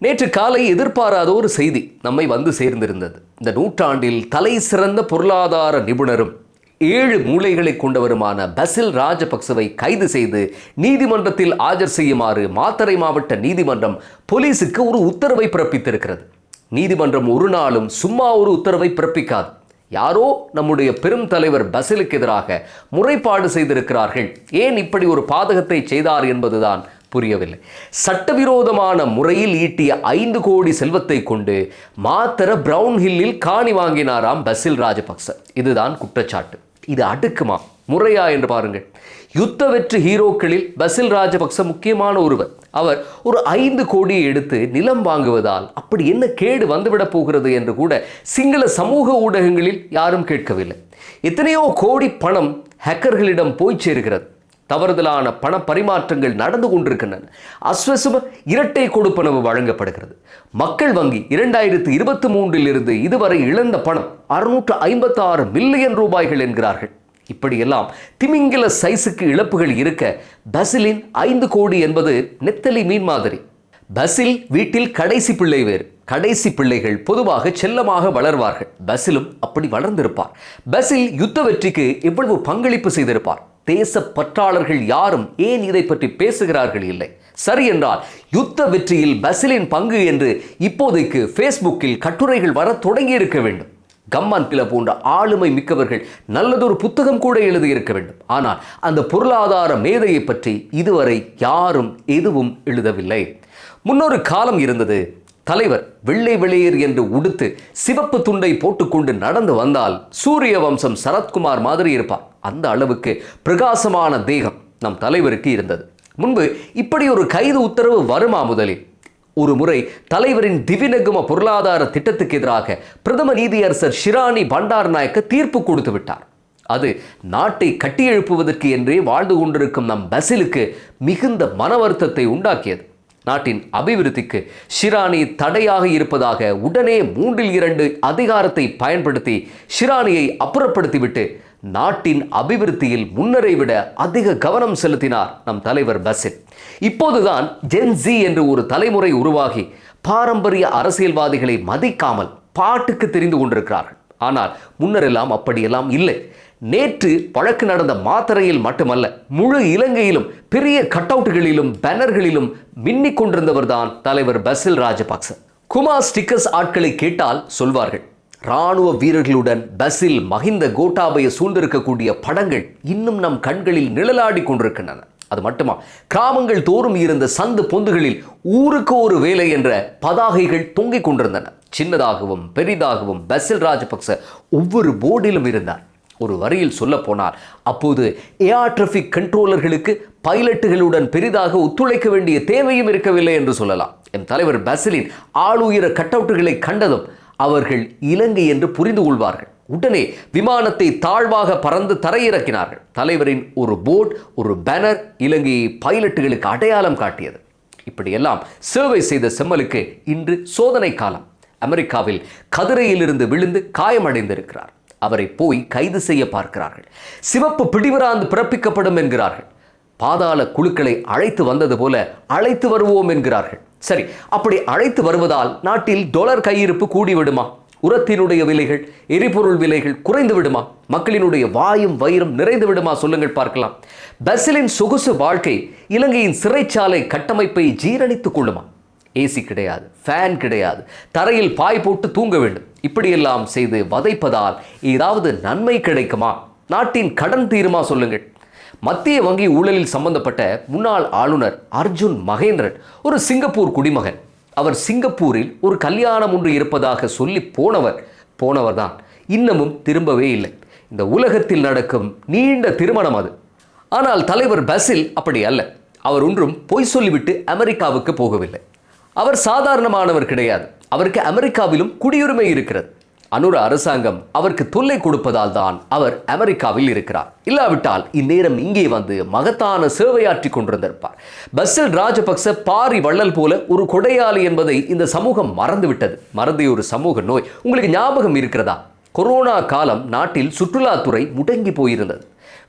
நேற்று காலை எதிர்பாராத ஒரு செய்தி நம்மை வந்து சேர்ந்திருந்தது. இந்த நூற்றாண்டில் தலை சிறந்த பொருளாதார நிபுணரும் 7 மூளைகளை கொண்டவருமான பசில் ராஜபக்சவை கைது செய்து நீதிமன்றத்தில் ஆஜர் செய்யுமாறு மாத்தறை மாவட்ட நீதிமன்றம் போலீசுக்கு ஒரு உத்தரவை பிறப்பித்திருக்கிறது. நீதிமன்றம் ஒரு நாளும் சும்மா ஒரு உத்தரவை பிறப்பிக்காது. யாரோ நம்முடைய பெரும் தலைவர் பசிலுக்கு எதிராக முறைப்பாடு செய்திருக்கிறார்கள். ஏன் இப்படி ஒரு பாதகத்தை செய்தார் என்பதுதான் புரியவில்லை. சட்டவிரோதமான முறையில் ஈட்டிய 5 கோடி செல்வத்தை கொண்டு மாத்தர பிரவுன் ஹில்லில் காணி வாங்கினாராம் பசில் ராஜபக்ச. இதுதான் குற்றச்சாட்டு. இது அடுக்குமா, முறையா என்று பாருங்கள். யுத்த வெற்றி ஹீரோக்களில் பசில் ராஜபக்ச முக்கியமான ஒருவர். அவர் ஒரு 5 கோடியை எடுத்து நிலம் வாங்குவதால் அப்படி என்ன கேடு வந்துவிடப் போகிறது என்று கூட சிங்கள சமூக ஊடகங்களில் யாரும் கேட்கவில்லை. எத்தனையோ கோடி பணம் ஹேக்கர்களிடம் போய் சேருகிறது. தவறுதலான பண பரிமாற்றங்கள் நடந்து கொண்டிருக்கின்றன. அஸ்வசும இரட்டை கொடுப்பனவு வழங்கப்படுகிறது. மக்கள் வங்கி 2023 இருந்து இதுவரை இழந்த பணம் 656 மில்லியன் ரூபாய்கள் என்கிறார்கள். இப்படியெல்லாம் திமிங்கில சைஸுக்கு இழப்புகள் இருக்க பசிலின் 5 கோடி என்பது நெத்தலி மீன் மாதிரி. பசில் வீட்டில் கடைசி பிள்ளை வேறு. கடைசி பிள்ளைகள் பொதுவாக செல்லமாக வளர்வார்கள். பசிலும் அப்படி வளர்ந்திருப்பார். பசில் யுத்த வெற்றிக்கு எவ்வளவு பங்களிப்பு செய்திருப்பார். தேச பற்றாளர்கள் யாரும் ஏன் இதை பற்றி பேசுகிறார்கள் இல்லை. சரி என்றால் யுத்த வெற்றியில் பசிலின் பங்கு என்று இப்போதைக்கு ஃபேஸ்புக்கில் கட்டுரைகள் வர தொடங்கி இருக்க வேண்டும். கம்மான் பில போன்ற ஆளுமை மிக்கவர்கள் நல்லதொரு புத்தகம் கூட எழுதியிருக்க வேண்டும். ஆனால் அந்த பொருளாதார மேதையை பற்றி இதுவரை யாரும் எதுவும் எழுதவில்லை. முன்னொரு காலம் இருந்தது. தலைவர் வெள்ளை வெளியேர் என்று உடுத்து சிவப்பு துண்டை போட்டுக்கொண்டு நடந்து வந்தால் சூரிய வம்சம் சரத்குமார் மாதிரி இருப்பார். அந்த அளவுக்கு பிரகாசமான தேகம் நம் தலைவருக்கு இருந்தது. முன்பு இப்படி ஒரு கைது உத்தரவு வருமா? முதலில் ஒரு முறை தலைவரின் திவிநெகும பொருளாதார திட்டத்துக்கு எதிராக பிரதம நீதியரசர் ஷிராணி பண்டாரநாயக்க தீர்ப்பு கொடுத்து விட்டார். அது நாட்டை கட்டியெழுப்புவதற்கு என்றே வாழ்ந்து கொண்டிருக்கும் நம் பசிலுக்கு மிகுந்த மன வருத்தத்தை உண்டாக்கியது. நாட்டின் அபிவிருத்திக்கு ஷிராணி தடையாக இருப்பதாக உடனே 3/2 அதிகாரத்தை பயன்படுத்தி ஷிராணியை அப்புறப்படுத்திவிட்டு நாட்டின் அபிவிருத்தியில் முன்னரை விட அதிக கவனம் செலுத்தினார் நம் தலைவர் பசில். இப்போதுதான் ஜென்சி என்று ஒரு தலைமுறை உருவாகி பாரம்பரிய அரசியல்வாதிகளை மதிக்காமல் பாட்டுக்கு தெரிந்து கொண்டிருக்கிறார்கள். ஆனால் முன்னரெல்லாம் அப்படியெல்லாம் இல்லை. நேற்று வழக்கு நடந்த மாத்தறையில் மட்டுமல்ல, முழு இலங்கையிலும் பெரிய கட்டவுட்டுகளிலும் பேனர்களிலும் மின்னிக் கொண்டிருந்தவர் தான் தலைவர் பசில் ராஜபக்ச. குமார் ஸ்டிக்கர்ஸ் ஆட்களை கேட்டால் சொல்வார்கள், இராணுவ வீரர்களுடன் பசில் மஹிந்த கோட்டாபய சூழ்ந்திருக்கக்கூடிய படங்கள் இன்னும் நம் கண்களில் நிழலாடி கொண்டிருக்கின்றன. அது மட்டுமா, கிராமங்கள் தோறும் இருந்த சந்து பொந்துகளில் ஊருக்கு ஒரு வேலை என்ற பதாகைகள் தொங்கிக் கொண்டிருந்தன. சின்னதாகவும் பெரிதாகவும் பசில் ராஜபக்ச ஒவ்வொரு போர்டிலும் இருந்தார். ஒரு வரியில் சொல்ல போனால் அப்போது ஏர் டிராஃபிக் கண்ட்ரோலர்களுக்கு பைலட்டுகளுடன் பெரிதாக ஒத்துழைக்க வேண்டிய தேவையும் இருக்கவில்லை என்று சொல்லலாம். என் தலைவர் பசிலின் ஆளுயர கட்டவுட்டுகளை கண்டதும் அவர்கள் இலங்கை என்று புரிந்து கொள்வார்கள். உடனே விமானத்தை தாழ்வாக பறந்து தரையிறக்கினார்கள். தலைவரின் ஒரு போர்டு, ஒரு பேனர் இலங்கையை பைலட்டுகளுக்கு அடையாளம் காட்டியது. இப்படியெல்லாம் சேவை செய்த செம்மலுக்கு இன்று சோதனை காலம். அமெரிக்காவில் கதிரையிலிருந்து விழுந்து காயமடைந்திருக்கிறார். அவரை போய் கைது செய்ய பார்க்கிறார்கள். சிவப்பு பிடிவராந்து பிறப்பிக்கப்படும் என்கிறார்கள். பாதாள குழுக்களை அழைத்து வந்தது போல அழைத்து வருவோம் என்கிறார்கள். சரி, அப்படி அழைத்து வருவதால் நாட்டில் டாலர் கையிருப்பு கூடிவிடுமா? உரத்தினுடைய விலைகள், எரிபொருள் விலைகள் குறைந்து விடுமா? மக்களினுடைய வாயும் வயிறும் நிறைந்து விடுமா? சொல்லுங்கள் பார்க்கலாம். பசிலின் சொகுசு வாழ்க்கை இலங்கையின் சிறைச்சாலை கட்டமைப்பை ஜீரணித்துக் கொள்ளுமா? ஏசி கிடையாது, ஃபேன் கிடையாது, தரையில் பாய் போட்டு தூங்க வேண்டும். இப்படியெல்லாம் செய்து வதைப்பதால் ஏதாவது நன்மை கிடைக்குமா? நாட்டின் கடன் தீருமா? சொல்லுங்கள். மத்திய வங்கி ஊழலில் சம்பந்தப்பட்ட முன்னாள் ஆளுநர் அர்ஜுன் மகேந்திரன் ஒரு சிங்கப்பூர் குடிமகன். அவர் சிங்கப்பூரில் ஒரு கல்யாணம் ஒன்று இருப்பதாக சொல்லி போனவர் தான். இன்னமும் திரும்பவே இல்லை. இந்த உலகத்தில் நடக்கும் நீண்ட திருமணம் அது. ஆனால் தலைவர் பசில் அப்படி அல்ல. அவர் ஒன்றும் பொய் சொல்லிவிட்டு அமெரிக்காவுக்கு போகவில்லை. அவர் சாதாரணமானவர் கிடையாது. அவருக்கு அமெரிக்காவிலும் குடியுரிமை இருக்கிறது. அனுர அரசாங்கம் அவருக்கு தொல்லை கொடுப்பதால் தான் அவர் அமெரிக்காவில் இருக்கிறார். இல்லாவிட்டால் இந்நேரம் இங்கே வந்து மகத்தான சேவையாற்றி கொண்டிருந்திருப்பார். பசில் ராஜபக்ச பாரி வள்ளல் போல ஒரு கொடையாளி என்பதை இந்த சமூகம் மறந்துவிட்டது. மறந்திய ஒரு சமூக நோய். உங்களுக்கு ஞாபகம் இருக்கிறதா? கொரோனா காலம் நாட்டில் சுற்றுலாத்துறை முடங்கி போயிருந்தது.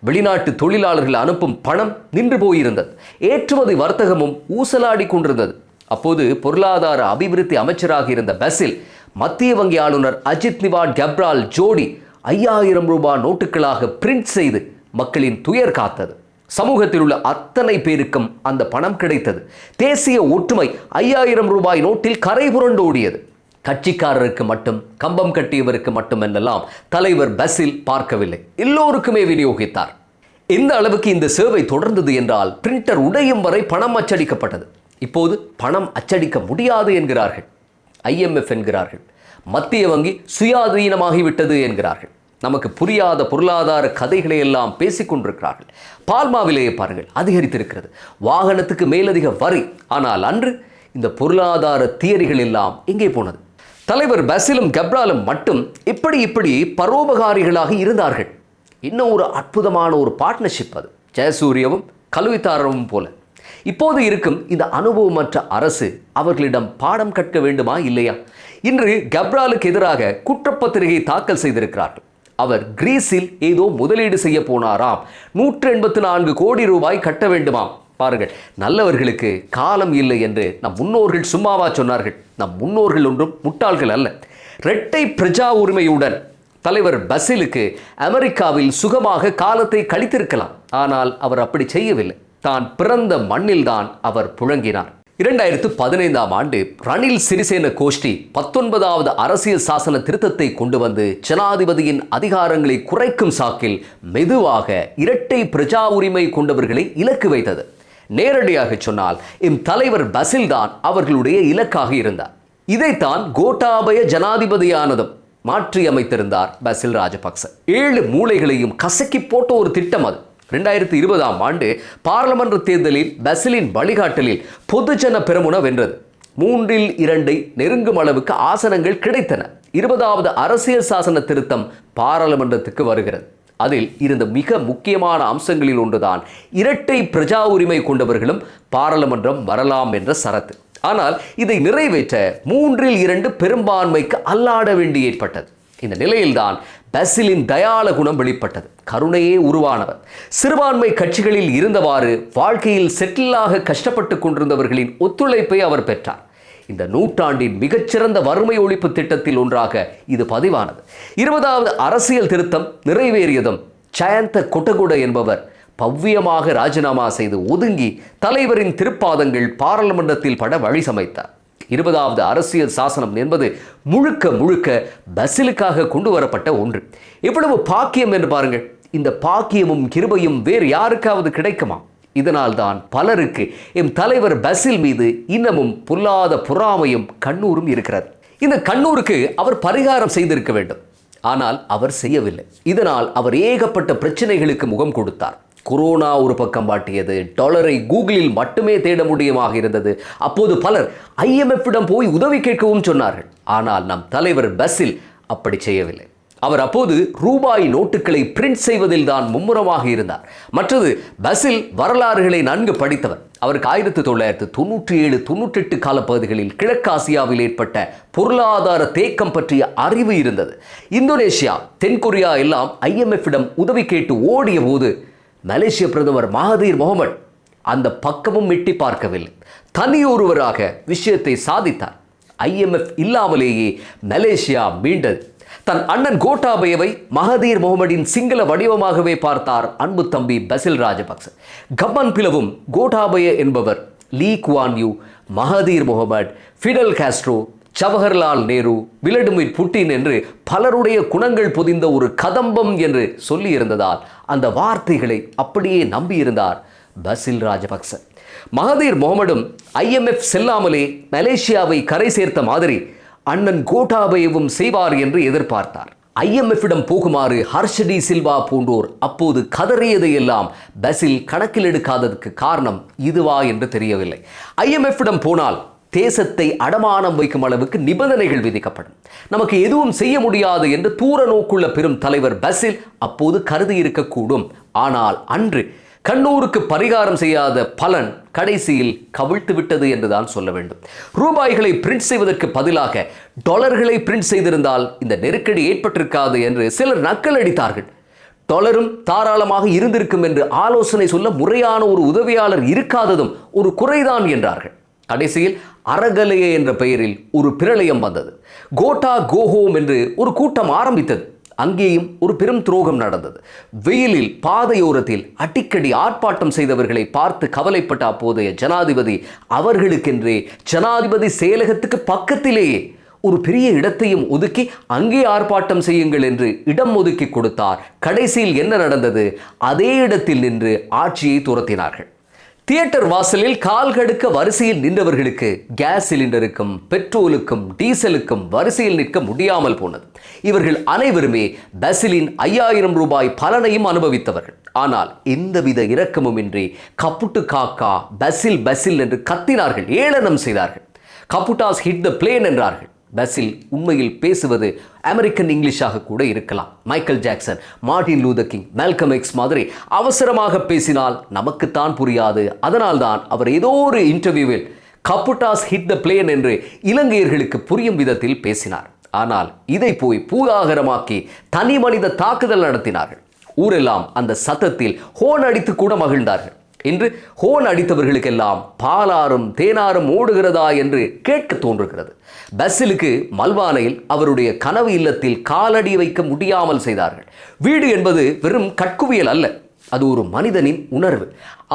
வெளிநாட்டு தொழிலாளர்கள் அனுப்பும் பணம் நின்று போயிருந்தது. ஏற்றுமதி வர்த்தகமும் ஊசலாடி கொண்டிருந்தது. அப்போது பொருளாதார அபிவிருத்தி அமைச்சராக இருந்த பசில் மத்திய வங்கி ஆளுநர் அஜித் நிவாட் கப்ரால் ஜோடி 5000 ரூபாய் நோட்டுகளாக பிரிண்ட் செய்து மக்களின் துயர் காத்தது. சமூகத்தில் உள்ள அத்தனை பேருக்கும் அந்த பணம் கிடைத்தது. தேசிய ஒற்றுமை 5000 ரூபாய் நோட்டில் கரை புரண்டோடியது. கட்சிக்காரருக்கு மட்டும், கம்பம் கட்டியவருக்கு மட்டும் என்னெல்லாம் தலைவர் பசில் பார்க்கவில்லை, எல்லோருக்குமே விநியோகித்தார். எந்த அளவுக்கு இந்த சேவை தொடர்ந்தது என்றால் பிரிண்டர் உடையும் வரை பணம் அச்சடிக்கப்பட்டது. இப்போது பணம் அச்சடிக்க முடியாது என்கிறார்கள். IMF என்கிறார்கள். மத்திய வங்கி சுயாதீனமாகிவிட்டது என்கிறார்கள். நமக்கு புரியாத பொருளாதார கதைகளை எல்லாம் பேசிக்கொண்டிருக்கிறார்கள். பால்மாவிலேயே பாருங்கள், அதிகரித்திருக்கிறது. வாகனத்துக்கு மேலதிக வரி. ஆனால் அன்று இந்த பொருளாதார தியரிகள் எல்லாம் எங்கே போனது? தலைவர் பசிலும் கப்ராலும் மட்டும் இப்படி பரோபகாரிகளாக இருந்தார்கள். இன்னும் ஒரு அற்புதமான ஒரு பார்ட்னர்ஷிப் அது, ஜெயசூரியவும் கல்வித்தாரவும் போல. இப்போது இருக்கும் இந்த அனுபவமற்ற அரசு அவர்களிடம் பாடம் கற்க வேண்டுமா இல்லையா? இன்று கப்ராலுக்கு எதிராக குற்றப்பத்திரிகை தாக்கல் செய்திருக்கிறார்கள். அவர் கிரீஸில் ஏதோ முதலீடு செய்ய போனாராம். 184 கோடி ரூபாய் கட்ட வேண்டுமாம். பாருங்கள், நல்லவர்களுக்கு காலம் இல்லை என்று நம் முன்னோர்கள் சும்மாவா சொன்னார்கள்? நம் முன்னோர்கள் ஒன்றும் முட்டாள்கள் அல்ல. இரட்டை பிரஜா உரிமையுடன் தலைவர் பசிலுக்கு அமெரிக்காவில் சுகமாக காலத்தை கழித்திருக்கலாம். ஆனால் அவர் அப்படி செய்யவில்லை. தான் பிறந்த மண்ணில்தான் அவர் புழங்கினார். 2015ஆம் ஆண்டு ரணில் சிறிசேன கோஷ்டி 19வது அரசியல் சாசன திருத்தத்தை கொண்டு வந்து ஜனாதிபதியின் அதிகாரங்களை குறைக்கும் சாக்கில் மெதுவாக இரட்டை பிரஜா உரிமை கொண்டவர்களை இலக்கு வைத்தது. நேரடியாக சொன்னால் எம் தலைவர் பசில் தான் அவர்களுடைய இலக்காக இருந்தார். இதைத்தான் கோட்டாபய ஜனாதிபதியானதும் மாற்றி அமைத்திருந்தார் பசில் ராஜபக்ச. 7 மூலைகளையும் கசக்கி போட்ட ஒரு திட்டம் அது. 2020ஆம் ஆண்டு பாராளுமன்ற தேர்தலில் பசிலின் வழிகாட்டலில் பொதுஜன பெரமுன வென்றது. 3/2 நெருங்கும் அளவுக்கு ஆசனங்கள் கிடைத்தன. 20வது அரசியல் சாசன திருத்தம் பாராளுமன்றத்துக்கு வருகிறது. அதில் இருந்த மிக முக்கியமான அம்சங்களில் ஒன்றுதான் இரட்டை பிரஜா உரிமை கொண்டவர்களும் பாராளுமன்றம் வரலாம் என்ற சரத்து. ஆனால் இதை நிறைவேற்ற 3/2 பெரும்பான்மைக்கு அல்லாட வேண்டி ஏற்பட்டது. இந்த நிலையில்தான் பசிலின் தயாள குணம் வெளிப்பட்டது. கருணையே உருவானவர். சிறுபான்மை கட்சிகளில் இருந்தவாறு வாழ்க்கையில் செட்டிலாக கஷ்டப்பட்டு கொண்டிருந்தவர்களின் ஒத்துழைப்பை அவர் பெற்றார். இந்த நூற்றாண்டின் மிகச்சிறந்த வறுமை ஒழிப்பு திட்டத்தில் ஒன்றாக இது பதிவானது. 20வது அரசியல் திருத்தம் நிறைவேறியதும் ஜயந்த கொட்டகுட என்பவர் பவ்யமாக ராஜினாமா செய்து ஒதுங்கி தலைவரின் திருப்பாதங்கள் பாராளுமன்றத்தில் பட வழி சமைத்தார். 20வது அரசியல் சாசனம் என்பது முழுக்க பசிலுக்காக கொண்டு வரப்பட்ட ஒன்று. எவ்வளவு பாக்கியம் என்று பாருங்கள். இந்த பாக்கியமும் கிருபையும் வேறு யாருக்காவது கிடைக்குமா? இதனால் தான் பலருக்கு எம் தலைவர் பசில் மீது இன்னமும் பொல்லாத பொறாமையும் கண்ணூரும் இருக்கிறது. இந்த கண்ணூருக்கு அவர் பரிகாரம் செய்திருக்க வேண்டும். ஆனால் அவர் செய்யவில்லை. இதனால் அவர் ஏகப்பட்ட பிரச்சனைகளுக்கு முகம் கொடுத்தார். கொரோனா ஒரு பக்கம் வாட்டியது. டாலரை கூகுளில் மட்டுமே தேட முடியுமாக இருந்தது. அப்போது பலர் IMF-இடம் போய் உதவி கேட்கவும் சொன்னார்கள். ஆனால் நம் தலைவர் பசில் அப்படி செய்யவில்லை. அவர் அப்போது ரூபாய் நோட்டுகளை பிரிண்ட் செய்வதில் தான் மும்முரமாக இருந்தார். மற்றது, பசில் வரலாறுகளை நன்கு படித்தவர். அவருக்கு 1997-98 காலப்பகுதிகளில் கிழக்காசியாவில் ஏற்பட்ட பொருளாதார தேக்கம் பற்றிய அறிவு இருந்தது. இந்தோனேஷியா, தென்கொரியா எல்லாம் IMF-இடம் உதவி கேட்டு ஓடிய போது மலேசிய பிரதமர் மகாதீர் முகமது அந்த பக்கமும் எட்டி பார்க்கவில்லை. தனியொருவராக விஷயத்தை சாதித்தார். IMF இல்லாமலேயே மலேசியா மீண்டது. தன் அண்ணன் கோட்டாபயவை மகாதீர் முகமதின் சிங்கள வடிவமாகவே பார்த்தார் அன்பு தம்பி பசில் ராஜபக்ச. கம்மன் பிளவும் கோட்டாபய என்பவர் Lee Kuan Yew, Mahathir Mohamad, Fidel Castro, Jawaharlal Nehru, Vladimir Putin என்று பலருடைய குணங்கள் பொதிந்த ஒரு கதம்பம் என்று சொல்லியிருந்ததால் அந்த வார்த்தைகளை அப்படியே நம்பியிருந்தார் பசில் ராஜபக்ச. மகாதீர் முகமதும் IMF செல்லாமலே மலேசியாவை கரை சேர்த்த மாதிரி அண்ணன் கோட்டாபயவும் செய்வார் என்று எதிர்பார்த்தார். IMF-இடம் போகுமாறு ஹர்ஷடி சில்வா போன்றோர் அப்போது கதறியதையெல்லாம் பசில் கணக்கில் எடுக்காததற்கு காரணம் இதுவா என்று தெரியவில்லை. IMF-இடம் போனால் தேசத்தை அடமானம் வைக்கும் அளவுக்கு நிபந்தனைகள் விதிக்கப்படும். நமக்கு எதுவும் செய்ய முடியாது என்று தூர நோக்குள்ள பெரும் தலைவர் பசில் அப்போது கருதி இருக்கக்கூடும். ஆனால் அன்று கண்ணூருக்கு பரிகாரம் செய்யாத பலன் கடைசியில் கவிழ்த்து விட்டது என்றுதான் சொல்ல வேண்டும். ரூபாய்களை பிரிண்ட் செய்வதற்கு பதிலாக டாலர்களை பிரிண்ட் செய்திருந்தால் இந்த நெருக்கடி ஏற்பட்டிருக்காது என்று சிலர் நக்கல் அடித்தார்கள். டாலரும் தாராளமாக இருந்திருக்கும் என்று ஆலோசனை சொல்ல முறையான ஒரு உதவியாளர் இருக்காததும் ஒரு குறைதான் என்றார்கள். கடைசியில் அறகலையே என்ற பெயரில் ஒரு பிரளயம் வந்தது. கோட்டா கோஹோம் என்று ஒரு கூட்டம் ஆரம்பித்தது. அங்கேயும் ஒரு பெரும் துரோகம் நடந்தது. வெயிலில் பாதையோரத்தில் அடிக்கடி ஆர்ப்பாட்டம் செய்தவர்களை பார்த்து கவலைப்பட்ட அப்போதைய ஜனாதிபதி அவர்களுக்கென்றே ஜனாதிபதி செயலகத்துக்கு பக்கத்திலேயே ஒரு பெரிய இடத்தையும் ஒதுக்கி அங்கே ஆர்ப்பாட்டம் செய்யுங்கள் என்று இடம் ஒதுக்கி கொடுத்தார். கடைசியில் என்ன நடந்தது? அதே இடத்தில் நின்று ஆட்சியை துரத்தினார்கள். தியேட்டர் வாசலில் கால் கடுக்க வரிசையில் நின்றவர்களுக்கு கேஸ் சிலிண்டருக்கும் பெட்ரோலுக்கும் டீசலுக்கும் வரிசையில் நிற்க முடியாமல் போனது. இவர்கள் அனைவருமே பசிலின் 5000 ரூபாய் பலனையும் அனுபவித்தவர்கள். ஆனால் எந்தவித இரக்கமும் இன்றி கப்புட்டு காக்கா பசில் பசில் என்று கத்தினார்கள், ஏளனம் செய்தார்கள். கப்புட்டாஸ் ஹிட் த பிளேன் என்றார்கள். பசில் உண்மையில் பேசுவது அமெரிக்கன் இங்கிலீஷாக கூட இருக்கலாம். Michael Jackson, Martin Luther king, Malcolm X மாதிரி அவசரமாக பேசினால் நமக்குத்தான் புரியாது. அதனால்தான் அவர் ஏதோ ஒரு இன்டர்வியூவில் கப்புட்டாஸ் ஹிட் த பிளேன் என்று இலங்கையர்களுக்கு புரியும் விதத்தில் பேசினார். ஆனால் இதை போய் பூகாகரமாக்கி தனி மனித தாக்குதல் நடத்தினார்கள். ஊரெல்லாம் அந்த சத்தத்தில் ஹோன் அடித்து கூட மகிழ்ந்தார்கள். இன்று ஹோன் அடித்தவர்களுக்கெல்லாம் பாலாரும் தேனாரும் ஓடுகிறதா என்று கேட்க தோன்றுகிறது. பசிலுக்கு மல்வானையில் அவருடைய கனவு இல்லத்தில் காலடி வைக்க முடியாமல் செய்தார்கள். வீடு என்பது வெறும் கட்குவியல் அல்ல, அது ஒரு மனிதனின் உணர்வு.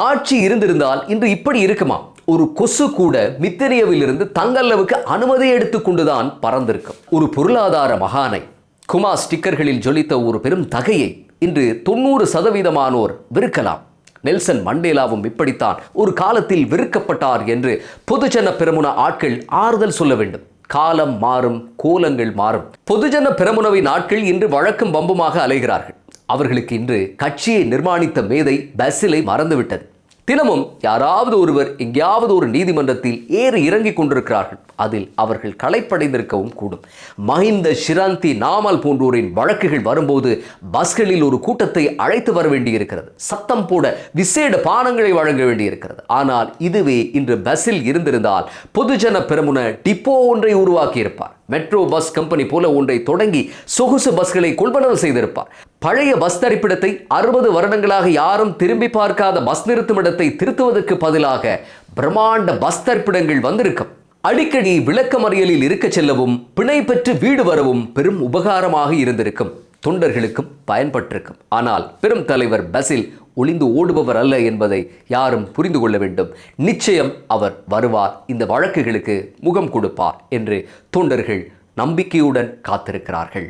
ஆட்சி இருந்திருந்தால் இன்று இப்படி இருக்குமா? ஒரு கொசு கூட மித்தனியவிலிருந்து தங்கல்லவுக்கு அனுமதி எடுத்துக்கொண்டுதான் பறந்திருக்கும். ஒரு பொருளாதார மகானை குமா ஸ்டிக்கர்களில் ஜொலித்த ஒரு பெரும் தகையை இன்று 90% வெறுக்கலாம். நெல்சன் மண்டேலாவும் இப்படித்தான் ஒரு காலத்தில் வெறுக்கப்பட்டார் என்று பொதுஜன பெரமுன ஆட்கள் ஆறுதல் சொல்ல வேண்டும். காலம் மாறும், கோலங்கள் மாறும். பொதுஜன பெரமுனவின் ஆட்கள் இன்று வழக்கும் வம்புமாக அலைகிறார்கள். அவர்களுக்கு இன்று கட்சியை நிர்மாணித்த மேதை பசிலை மறந்துவிட்டது. தினமும் யாராவது ஒருவர் எங்கேயாவது ஒரு நீதிமன்றத்தில் ஏறி இறங்கிக் கொண்டிருக்கிறார்கள். அதில் அவர்கள் களைப்படைந்திருக்கவும் கூடும். மஹிந்த, ஷிராந்தி, நாமல் போன்றோரின் வழக்குகள் வரும்போது பஸ்களில் ஒரு கூட்டத்தை அழைத்து வர வேண்டியிருக்கிறது. சத்தம் போட விசேட பானங்களை வழங்க வேண்டியிருக்கிறது. ஆனால் இதுவே இன்று பஸ்ஸில் இருந்திருந்தால் பொதுஜன பெரமுன டிப்போ ஒன்றை உருவாக்கியிருப்பார். மெட்ரோ பஸ் கம்பெனி போல ஒன்றை தொடங்கி சொகுசு பஸ்களை கொள்வனவு செய்திருப்பார். பழைய பஸ் தரிப்பிடத்தை 60 வருடங்களாக யாரும் திரும்பி பார்க்காத பஸ் நிறுத்தும் இடத்தை திருத்துவதற்கு பதிலாக பிரம்மாண்ட பஸ் தரிப்பிடங்கள் வந்திருக்கும். அடிக்கடி விளக்கமறியலில் இருக்க செல்லவும் பிணை பெற்று வீடு வரவும் பெரும் உபகாரமாக இருந்திருக்கும். தொண்டர்களுக்கும் பயன்பட்டிருக்கும். ஆனால் பெரும் தலைவர் பசில் ஒளிந்து ஓடுபவர் அல்ல என்பதை யாரும் புரிந்து கொள்ள வேண்டும். நிச்சயம் அவர் வருவார், இந்த வழக்குகளுக்கு முகம் கொடுப்பார் என்று தொண்டர்கள் நம்பிக்கையுடன் காத்திருக்கிறார்கள்.